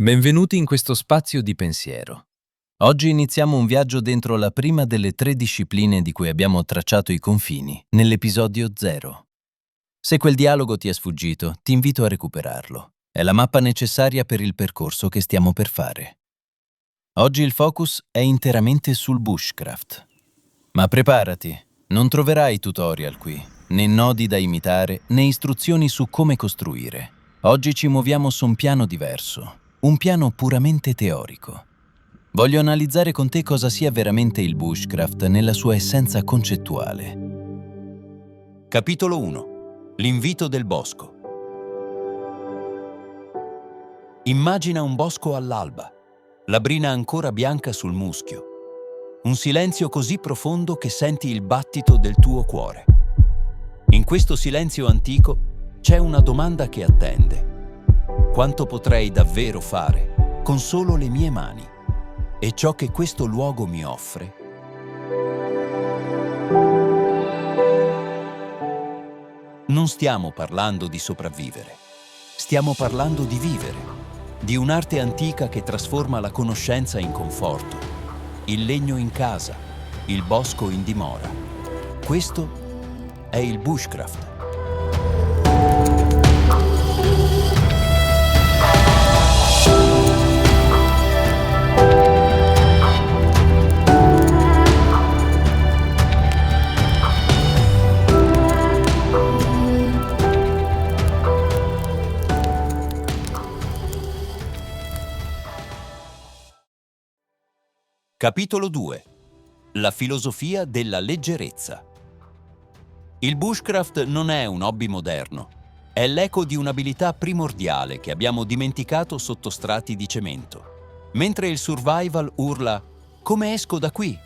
Benvenuti in questo spazio di pensiero. Oggi iniziamo un viaggio dentro la prima delle 3 discipline di cui abbiamo tracciato i confini, nell'episodio 0. Se quel dialogo ti è sfuggito, ti invito a recuperarlo. È la mappa necessaria per il percorso che stiamo per fare. Oggi il focus è interamente sul bushcraft. Ma preparati, non troverai tutorial qui, né nodi da imitare, né istruzioni su come costruire. Oggi ci muoviamo su un piano diverso. Un piano puramente teorico. Voglio analizzare con te cosa sia veramente il bushcraft nella sua essenza concettuale. Capitolo 1. L'invito del bosco. Immagina un bosco all'alba, la brina ancora bianca sul muschio. Un silenzio così profondo che senti il battito del tuo cuore. In questo silenzio antico c'è una domanda che attende. Quanto potrei davvero fare con solo le mie mani e ciò che questo luogo mi offre? Non stiamo parlando di sopravvivere, stiamo parlando di vivere, di un'arte antica che trasforma la conoscenza in conforto, il legno in casa, il bosco in dimora. Questo è il bushcraft. Capitolo 2. La filosofia della leggerezza. Il bushcraft non è un hobby moderno, è l'eco di un'abilità primordiale che abbiamo dimenticato sotto strati di cemento. Mentre il survival urla «Come esco da qui?»,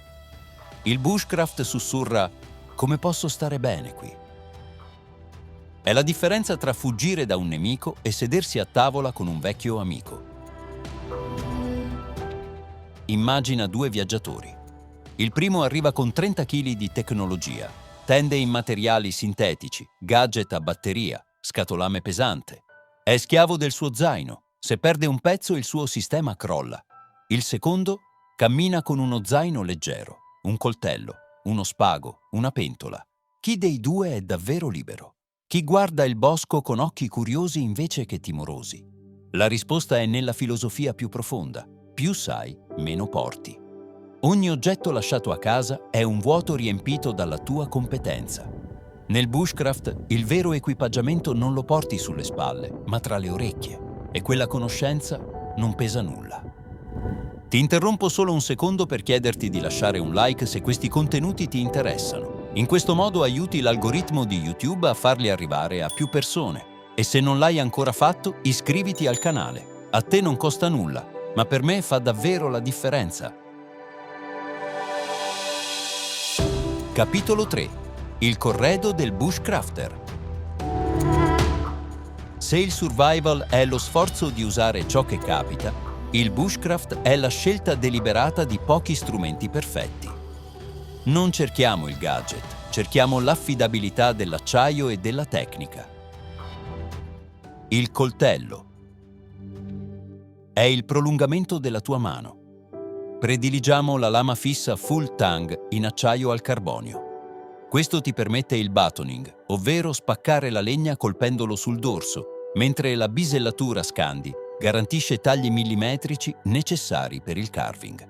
il bushcraft sussurra «Come posso stare bene qui?». È la differenza tra fuggire da un nemico e sedersi a tavola con un vecchio amico. Immagina 2 viaggiatori. Il primo arriva con 30 kg di tecnologia, tende in materiali sintetici, gadget a batteria, scatolame pesante. È schiavo del suo zaino. Se perde un pezzo il suo sistema crolla. Il secondo cammina con uno zaino leggero, un coltello, uno spago, una pentola. Chi dei 2 è davvero libero? Chi guarda il bosco con occhi curiosi invece che timorosi? La risposta è nella filosofia più profonda. Più sai, meno porti. Ogni oggetto lasciato a casa è un vuoto riempito dalla tua competenza. Nel bushcraft il vero equipaggiamento non lo porti sulle spalle, ma tra le orecchie, e quella conoscenza non pesa nulla. Ti interrompo solo un secondo per chiederti di lasciare un like se questi contenuti ti interessano. In questo modo aiuti l'algoritmo di YouTube a farli arrivare a più persone. E se non l'hai ancora fatto, iscriviti al canale. A te non costa nulla, ma per me fa davvero la differenza. Capitolo 3. Il corredo del bushcrafter. Se il survival è lo sforzo di usare ciò che capita, il bushcraft è la scelta deliberata di pochi strumenti perfetti. Non cerchiamo il gadget, cerchiamo l'affidabilità dell'acciaio e della tecnica. Il coltello è il prolungamento della tua mano. Prediligiamo la lama fissa full tang in acciaio al carbonio. Questo ti permette il batoning, ovvero spaccare la legna colpendolo sul dorso, mentre la bisellatura Scandi garantisce tagli millimetrici necessari per il carving.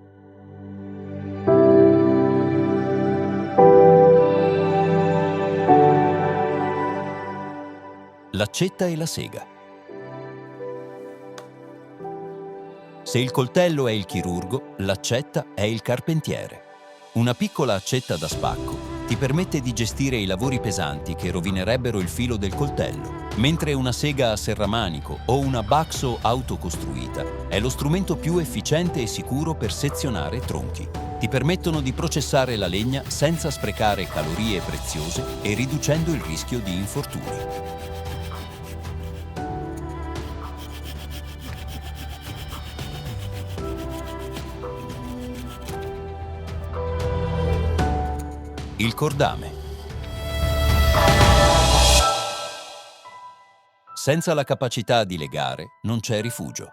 L'accetta e la sega. Se il coltello è il chirurgo, l'accetta è il carpentiere. Una piccola accetta da spacco ti permette di gestire i lavori pesanti che rovinerebbero il filo del coltello, mentre una sega a serramanico o una baxo autocostruita è lo strumento più efficiente e sicuro per sezionare tronchi. Ti permettono di processare la legna senza sprecare calorie preziose e riducendo il rischio di infortuni. Il cordame. Senza la capacità di legare non c'è rifugio.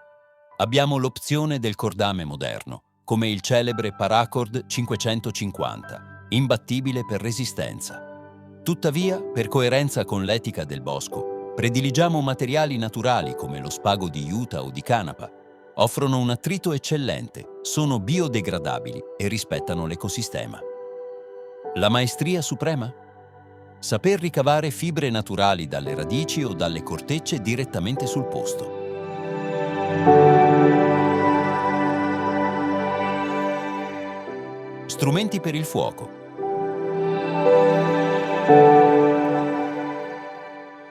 Abbiamo l'opzione del cordame moderno, come il celebre Paracord 550, imbattibile per resistenza. Tuttavia, per coerenza con l'etica del bosco, prediligiamo materiali naturali come lo spago di juta o di canapa. Offrono un attrito eccellente, sono biodegradabili e rispettano l'ecosistema. La maestria suprema? Saper ricavare fibre naturali dalle radici o dalle cortecce direttamente sul posto. Strumenti per il fuoco.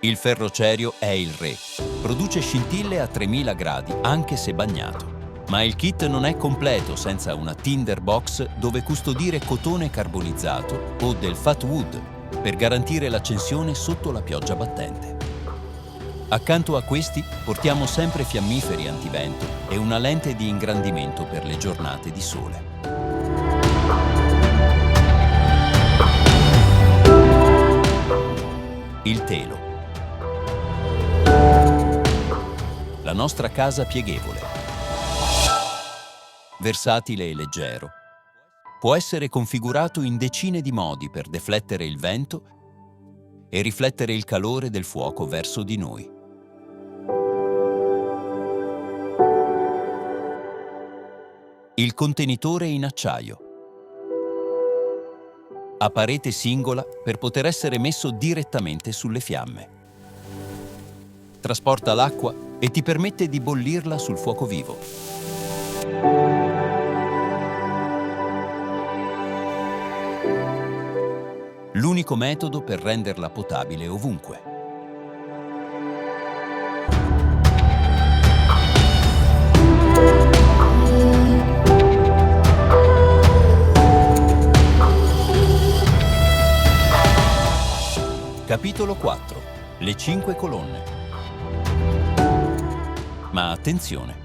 Il ferrocerio è il re. Produce scintille a 3000 gradi, anche se bagnato. Ma il kit non è completo senza una tinder box dove custodire cotone carbonizzato o del fat wood per garantire l'accensione sotto la pioggia battente. Accanto a questi portiamo sempre fiammiferi antivento e una lente di ingrandimento per le giornate di sole. Il telo. La nostra casa pieghevole. Versatile e leggero. Può essere configurato in decine di modi per deflettere il vento e riflettere il calore del fuoco verso di noi. Il contenitore in acciaio. A parete singola per poter essere messo direttamente sulle fiamme. Trasporta l'acqua e ti permette di bollirla sul fuoco vivo. L'unico metodo per renderla potabile ovunque. Capitolo 4. Le 5 colonne. Ma attenzione,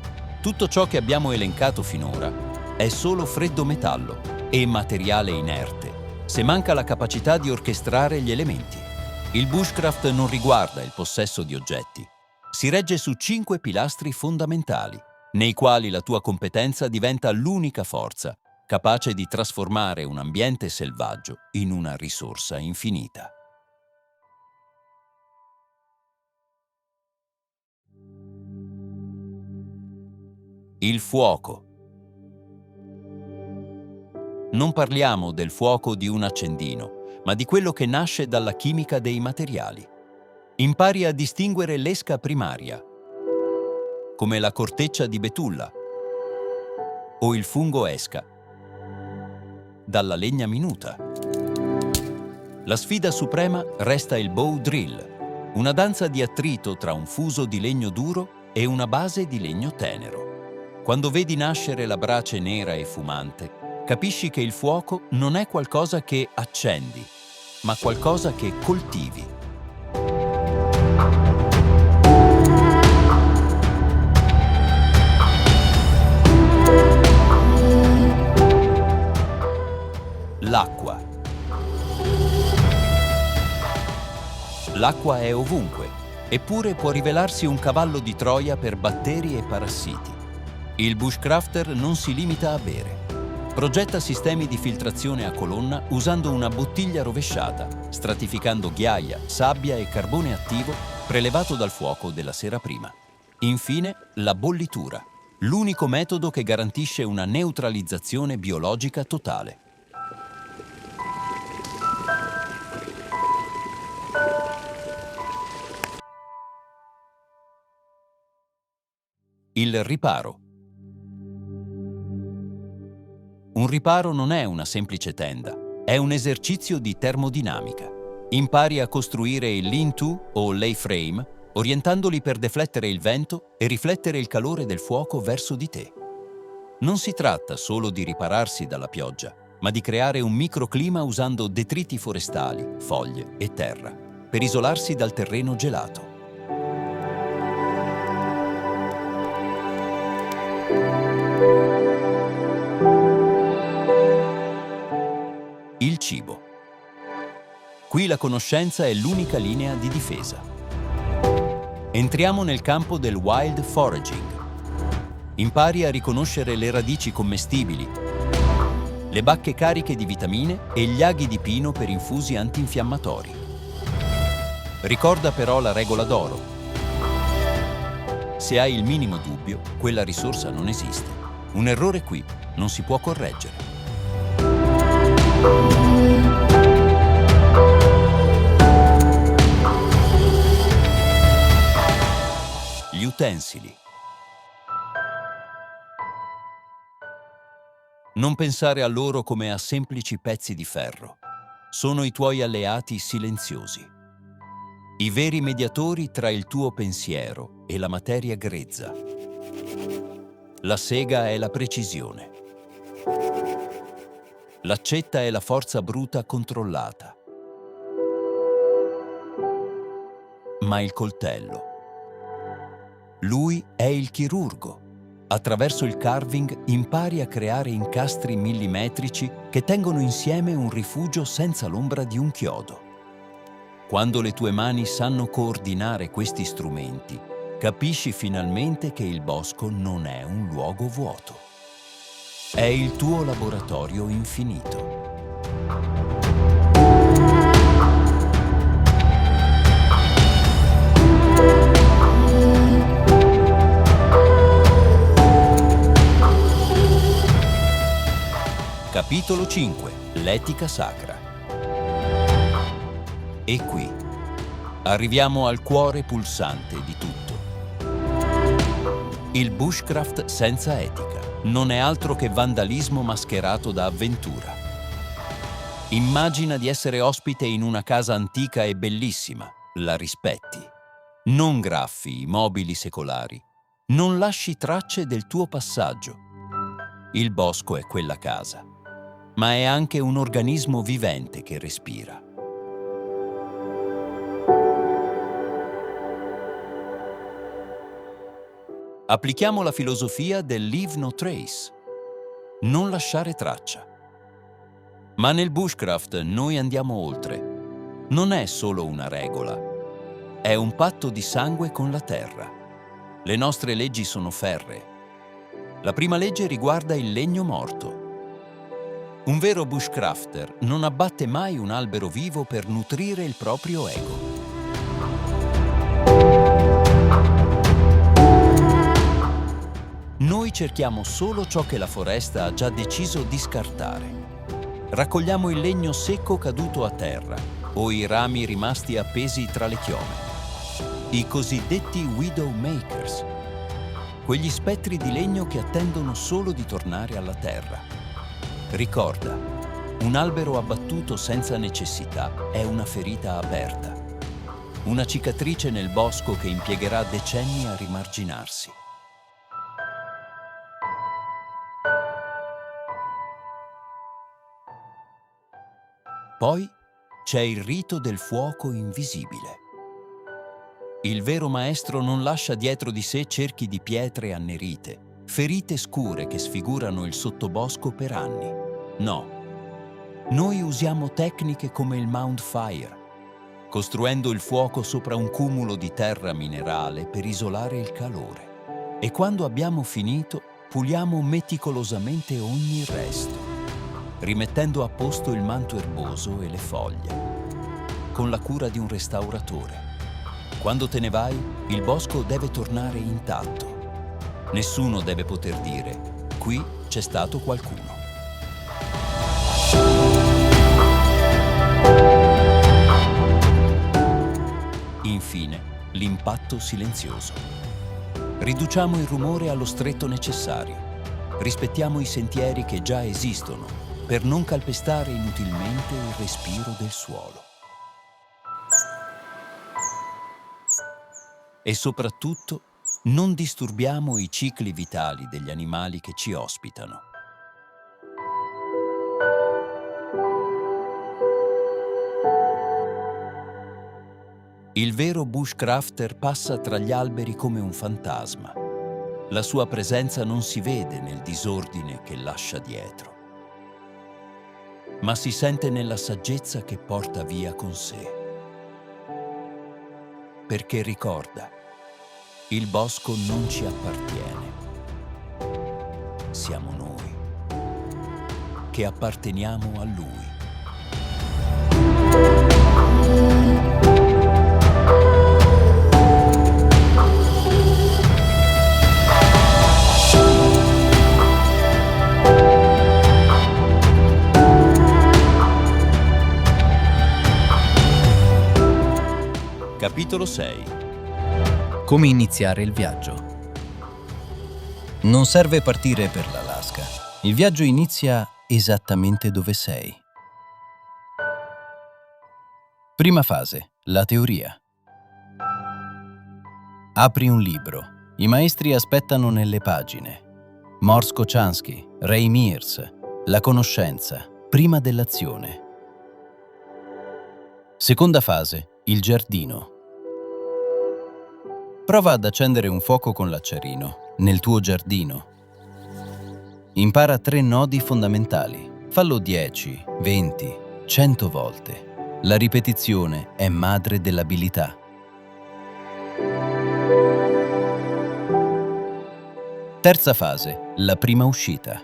tutto ciò che abbiamo elencato finora è solo freddo metallo e materiale inerte, se manca la capacità di orchestrare gli elementi. Il bushcraft non riguarda il possesso di oggetti. Si regge su 5 pilastri fondamentali, nei quali la tua competenza diventa l'unica forza, capace di trasformare un ambiente selvaggio in una risorsa infinita. Il fuoco. Non parliamo del fuoco di un accendino, ma di quello che nasce dalla chimica dei materiali. Impari a distinguere l'esca primaria, come la corteccia di betulla o il fungo esca, dalla legna minuta. La sfida suprema resta il bow drill, una danza di attrito tra un fuso di legno duro e una base di legno tenero. Quando vedi nascere la brace nera e fumante, capisci che il fuoco non è qualcosa che accendi, ma qualcosa che coltivi. L'acqua. L'acqua è ovunque, eppure può rivelarsi un cavallo di Troia per batteri e parassiti. Il bushcrafter non si limita a bere. Progetta sistemi di filtrazione a colonna usando una bottiglia rovesciata, stratificando ghiaia, sabbia e carbone attivo prelevato dal fuoco della sera prima. Infine, la bollitura, l'unico metodo che garantisce una neutralizzazione biologica totale. Il riparo. Un riparo non è una semplice tenda, è un esercizio di termodinamica. Impari a costruire il lean-to o lay frame, orientandoli per deflettere il vento e riflettere il calore del fuoco verso di te. Non si tratta solo di ripararsi dalla pioggia, ma di creare un microclima usando detriti forestali, foglie e terra, per isolarsi dal terreno gelato. Il cibo. Qui la conoscenza è l'unica linea di difesa. Entriamo nel campo del wild foraging. Impari a riconoscere le radici commestibili, le bacche cariche di vitamine e gli aghi di pino per infusi antinfiammatori. Ricorda però la regola d'oro. Se hai il minimo dubbio, quella risorsa non esiste. Un errore qui non si può correggere. Gli utensili. Non pensare a loro come a semplici pezzi di ferro. Sono i tuoi alleati silenziosi. I veri mediatori tra il tuo pensiero e la materia grezza. La sega è la precisione. L'accetta è la forza bruta controllata. Ma il coltello. Lui è il chirurgo. Attraverso il carving impari a creare incastri millimetrici che tengono insieme un rifugio senza l'ombra di un chiodo. Quando le tue mani sanno coordinare questi strumenti, capisci finalmente che il bosco non è un luogo vuoto. È il tuo laboratorio infinito. Capitolo 5. L'etica sacra. E qui arriviamo al cuore pulsante di tutto. Il bushcraft senza etica non è altro che vandalismo mascherato da avventura. Immagina di essere ospite in una casa antica e bellissima, la rispetti. Non graffi i mobili secolari, non lasci tracce del tuo passaggio. Il bosco è quella casa, ma è anche un organismo vivente che respira. Applichiamo la filosofia del leave no trace, non lasciare traccia. Ma nel bushcraft noi andiamo oltre. Non è solo una regola, è un patto di sangue con la terra. Le nostre leggi sono ferree. La prima legge riguarda il legno morto. Un vero bushcrafter non abbatte mai un albero vivo per nutrire il proprio ego. Noi cerchiamo solo ciò che la foresta ha già deciso di scartare. Raccogliamo il legno secco caduto a terra o i rami rimasti appesi tra le chiome. I cosiddetti widowmakers, quegli spettri di legno che attendono solo di tornare alla terra. Ricorda, un albero abbattuto senza necessità è una ferita aperta, una cicatrice nel bosco che impiegherà decenni a rimarginarsi. Poi c'è il rito del fuoco invisibile. Il vero maestro non lascia dietro di sé cerchi di pietre annerite, ferite scure che sfigurano il sottobosco per anni. No, noi usiamo tecniche come il Mount Fire, costruendo il fuoco sopra un cumulo di terra minerale per isolare il calore. E quando abbiamo finito, puliamo meticolosamente ogni resto, rimettendo a posto il manto erboso e le foglie, con la cura di un restauratore. Quando te ne vai, il bosco deve tornare intatto. Nessuno deve poter dire, qui c'è stato qualcuno. Infine, l'impatto silenzioso. Riduciamo il rumore allo stretto necessario. Rispettiamo i sentieri che già esistono per non calpestare inutilmente il respiro del suolo. E soprattutto, non disturbiamo i cicli vitali degli animali che ci ospitano. Il vero bushcrafter passa tra gli alberi come un fantasma. La sua presenza non si vede nel disordine che lascia dietro, ma si sente nella saggezza che porta via con sé. Perché ricorda, il bosco non ci appartiene. siamo noi, che apparteniamo a Lui. Capitolo 6. Come iniziare il viaggio? Non serve partire per l'Alaska. Il viaggio inizia esattamente dove sei. Prima fase, la teoria. Apri un libro. I maestri aspettano nelle pagine. Morse Kochanski, Ray Mears, la conoscenza, prima dell'azione. Seconda fase, il giardino. Prova ad accendere un fuoco con l'acciarino, nel tuo giardino. Impara 3 nodi fondamentali. Fallo 10, 20, 100 volte. La ripetizione è madre dell'abilità. Terza fase, la prima uscita.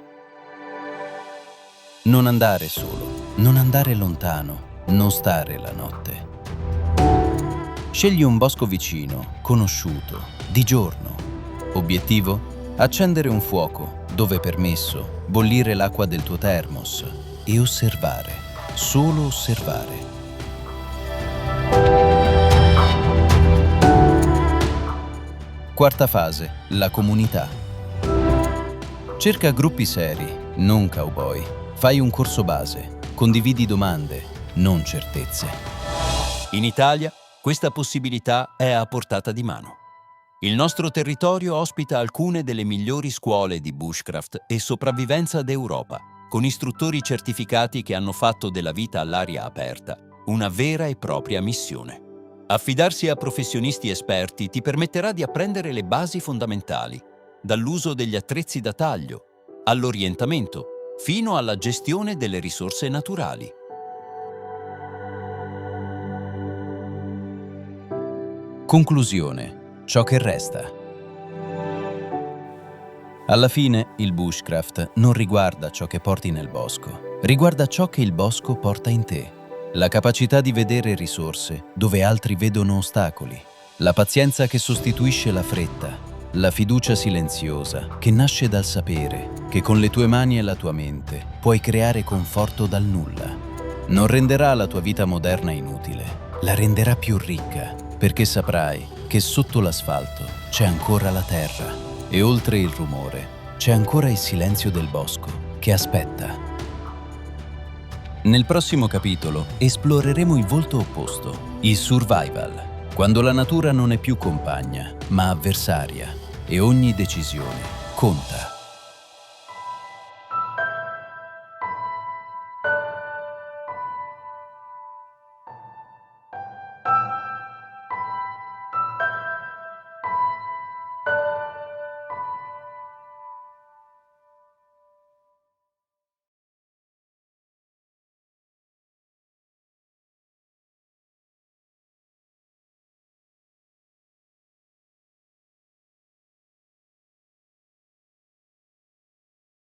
Non andare solo, non andare lontano, non stare la notte. Scegli un bosco vicino, conosciuto, di giorno. Obiettivo? Accendere un fuoco, dove è permesso, bollire l'acqua del tuo termos e osservare, solo osservare. Quarta fase, la comunità. Cerca gruppi seri, non cowboy. Fai un corso base, condividi domande, non certezze. In Italia, questa possibilità è a portata di mano. Il nostro territorio ospita alcune delle migliori scuole di bushcraft e sopravvivenza d'Europa, con istruttori certificati che hanno fatto della vita all'aria aperta una vera e propria missione. Affidarsi a professionisti esperti ti permetterà di apprendere le basi fondamentali, dall'uso degli attrezzi da taglio, all'orientamento, fino alla gestione delle risorse naturali. Conclusione. Ciò che resta. Alla fine, il bushcraft non riguarda ciò che porti nel bosco, riguarda ciò che il bosco porta in te. La capacità di vedere risorse dove altri vedono ostacoli, la pazienza che sostituisce la fretta, la fiducia silenziosa che nasce dal sapere che con le tue mani e la tua mente puoi creare conforto dal nulla. Non renderà la tua vita moderna inutile, la renderà più ricca, perché saprai che sotto l'asfalto c'è ancora la terra e oltre il rumore c'è ancora il silenzio del bosco che aspetta. Nel prossimo capitolo esploreremo il volto opposto, il survival, quando la natura non è più compagna, ma avversaria e ogni decisione conta.